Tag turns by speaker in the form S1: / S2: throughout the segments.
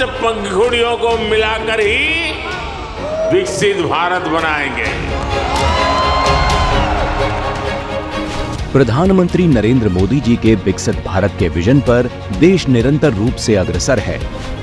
S1: 5 पंखुड़ियों को मिलाकर ही विकसित भारत बनाएंगे।
S2: प्रधानमंत्री नरेंद्र मोदी जी के विकसित भारत के विजन पर देश निरंतर रूप से अग्रसर है।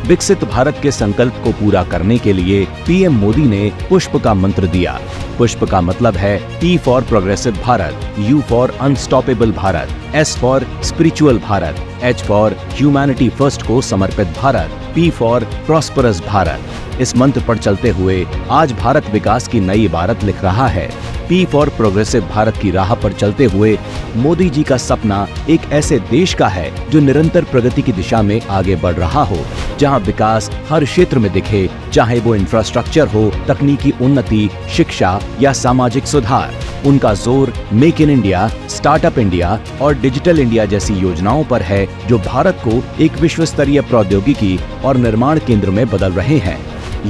S2: विकसित भारत के संकल्प को पूरा करने के लिए पीएम मोदी ने पुष्प का मंत्र दिया। पुष्प का मतलब है P for progressive Bharat, U for unstoppable Bharat, S for spiritual Bharat, H for humanity first को समर्पित Bharat, P for prosperous Bharat. इस मंत्र पर चलते हुए आज भारत विकास की नई इबारत लिख रहा है। P फॉर प्रोग्रेसिव भारत की राह पर चलते हुए मोदी जी का सपना एक ऐसे देश का है जो निरंतर प्रगति की दिशा में आगे बढ़ रहा हो, जहां विकास हर क्षेत्र में दिखे, चाहे वो इंफ्रास्ट्रक्चर हो, तकनीकी उन्नति, शिक्षा या सामाजिक सुधार। उनका जोर make in India, startup India और डिजिटल इंडिया जैसी योजनाओं पर है, जो भारत को एक विश्व स्तरीय प्रौद्योगिकी और निर्माण केंद्र में बदल रहे हैं।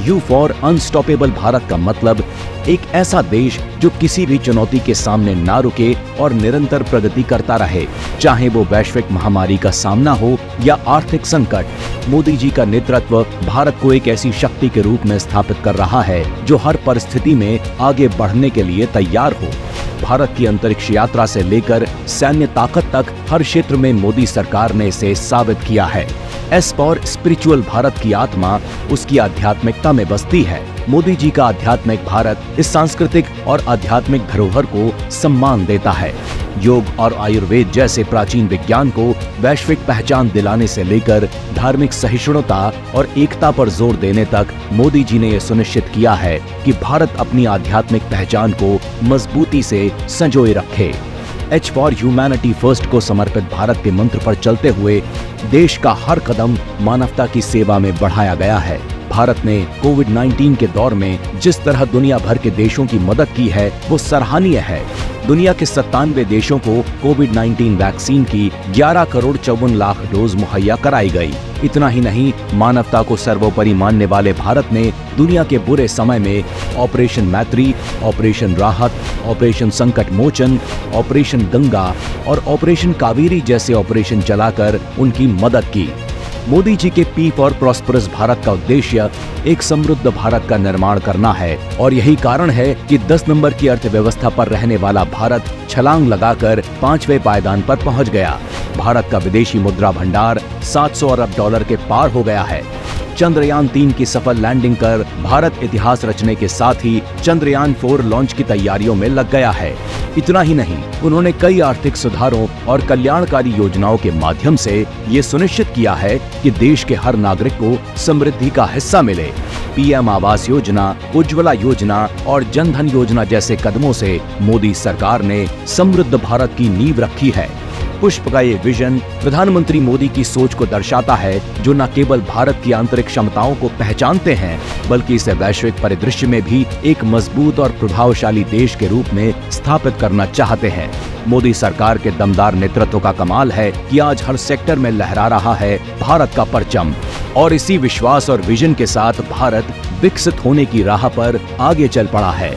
S2: U फॉर अनस्टॉपेबल भारत का मतलब एक ऐसा देश जो किसी भी चुनौती के सामने ना रुके और निरंतर प्रगति करता रहे, चाहे वो वैश्विक महामारी का सामना हो या आर्थिक संकट। मोदी जी का नेतृत्व भारत को एक ऐसी शक्ति के रूप में स्थापित कर रहा है जो हर परिस्थिति में आगे बढ़ने के लिए तैयार हो। भारत की अंतरिक्ष यात्रा से लेकर सैन्य ताकत तक हर क्षेत्र में मोदी सरकार ने इसे साबित किया है। S फॉर स्पिरिचुअल भारत की आत्मा उसकी आध्यात्मिकता में बसती है। मोदी जी का आध्यात्मिक भारत इस सांस्कृतिक और आध्यात्मिक धरोहर को सम्मान देता है। योग और आयुर्वेद जैसे प्राचीन विज्ञान को वैश्विक पहचान दिलाने से लेकर धार्मिक सहिष्णुता और एकता पर जोर देने तक मोदी जी ने यह सुनिश्चित किया है कि भारत अपनी आध्यात्मिक पहचान को मजबूती से संजोए रखे। H फॉर ह्यूमैनिटी फर्स्ट को समर्पित भारत के मंत्र पर चलते हुए देश का हर कदम मानवता की सेवा में बढ़ाया गया है। भारत ने कोविड-19 के दौर में जिस तरह दुनिया भर के देशों की मदद की है वो सराहनीय है। दुनिया के 97 देशों को कोविड-19 वैक्सीन की 11 करोड़ 54 लाख डोज मुहैया कराई गई। इतना ही नहीं, मानवता को सर्वोपरि मानने वाले भारत ने दुनिया के बुरे समय में ऑपरेशन मैत्री, ऑपरेशन राहत, ऑपरेशन संकट मोचन, ऑपरेशन गंगा और ऑपरेशन कावेरी जैसे ऑपरेशन चलाकर उनकी मदद की। मोदी जी के P फॉर प्रॉस्परस भारत का उद्देश्य एक समृद्ध भारत का निर्माण करना है और यही कारण है कि 10 नंबर की अर्थव्यवस्था पर रहने वाला भारत छलांग लगाकर 5वें पायदान पर पहुंच गया। भारत का विदेशी मुद्रा भंडार 700 अरब डॉलर के पार हो गया है। चंद्रयान 3 की सफल लैंडिंग कर भारत इतिहास रचने के साथ ही चंद्रयान 4 लॉन्च की तैयारियों में लग गया है। इतना ही नहीं, उन्होंने कई आर्थिक सुधारों और कल्याणकारी योजनाओं के माध्यम से ये सुनिश्चित किया है कि देश के हर नागरिक को समृद्धि का हिस्सा मिले। पीएम आवास योजना, उज्ज्वला योजना और जन धन योजना जैसे कदमों से मोदी सरकार ने समृद्ध भारत की नींव रखी है। पुष्प का ये विजन प्रधानमंत्री मोदी की सोच को दर्शाता है, जो न केवल भारत की आंतरिक क्षमताओं को पहचानते हैं, बल्कि इसे वैश्विक परिदृश्य में भी एक मजबूत और प्रभावशाली देश के रूप में स्थापित करना चाहते हैं। मोदी सरकार के दमदार नेतृत्व का कमाल है कि आज हर सेक्टर में लहरा रहा है भारत का परचम, और इसी विश्वास और विजन के साथ भारत विकसित होने की राह पर आगे चल पड़ा है।